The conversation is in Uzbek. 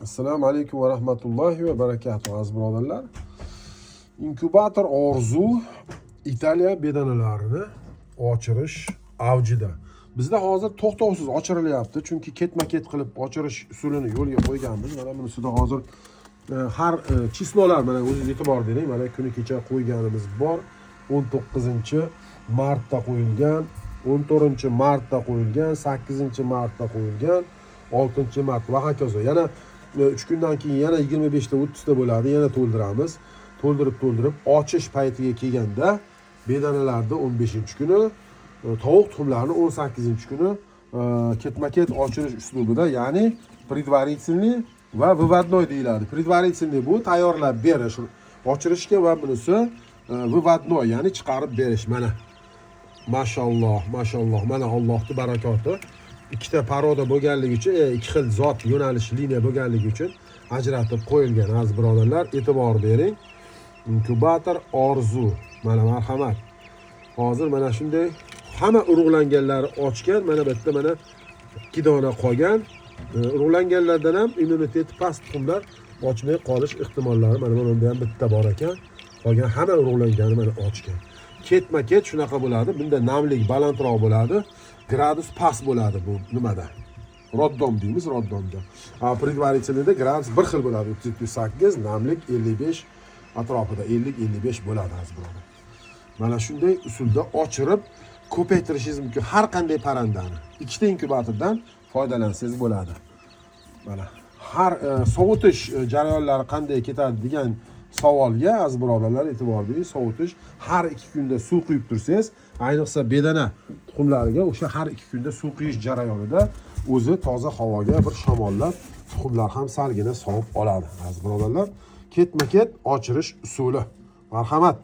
Assalomu alaykum va rahmatullohi va barakatuh aziz birodarlar. Inkubator Orzu Italiya bedanalarini ochirish avjida. Bizda hozir to'xtovsiz ochirilyapti, chunki ketma-ket qilib ochirish usulini yo'lga qo'yganmiz. Mana bunisida hozir har chislolar mana o'zingiz e'tibor bering. Mana kuni kecha qo'yganimiz bor. 19-martda qo'yilgan, 14-martda qo'yilgan, 8-martda qo'yilgan, 6-mart va hokazo. Yana 3 kundan keyin yana 25 ta 30 ta bo'ladi. Yana to'ldiramiz. To'ldirib ochish paytiga kelganda bedanalarda 15-kuni, tovuq tuxumlarini 18-kuni ketma-ket ochirish uslubida, ya'ni предварительный va выводной deyiladi. Предварительный bu tayyorlab berish ochirishga va bunisi выводной, ya'ni chiqarib berish. Mana mashalloh, mashalloh. Mana Allohning barakoti. Ikkita paroda bo'lganligi uchun, ikki xil zot, yo'nalish, liniya bo'lganligi uchun ajratib qo'yilgan aziz birodarlar, e'tibor bering. Inkubator Orzu. Mana marhamat. Hozir mana shunday hamma urug'langanlari ochgan, mana bu yerda mana 2 dona qolgan. Urug'langanlardan ham immuniteti past tuxumlar ochmay qolish ehtimollari mana bunda ham bitta bor ekan. Qolgan hamma urug'langani mana ochgan. Ketma-ket shunaqa bo'ladi. Bunda namlik balandroq bo'ladi. Gradus past bo'ladi bu nimada? Roddom deymiz, roddomda. Предварительныйda gradus bir xil bo'ladi. 38, namlik 55 atrofida 50-55 bo'ladi aziz birodar. Mana shunday usulda ochirib ko'paytirishingiz mumkin har qanday parrandani. Ikkita inkubatordan foydalansangiz bo'ladi. Mana har sovutish jarayonlari qanday ketadi degan savolga aziz birodarlar e'tibor bering. Sovutish har 2 kunda suv quyib tursangiz, ayniqsa bedana tuxumlariga o'sha har 2 kunda suv quyish jarayonida o'zi toza havoga bir shamollab tuxumlar ham salgina sovib oladi aziz birodarlar. Ketma-ket ochirish usuli. Marhamat.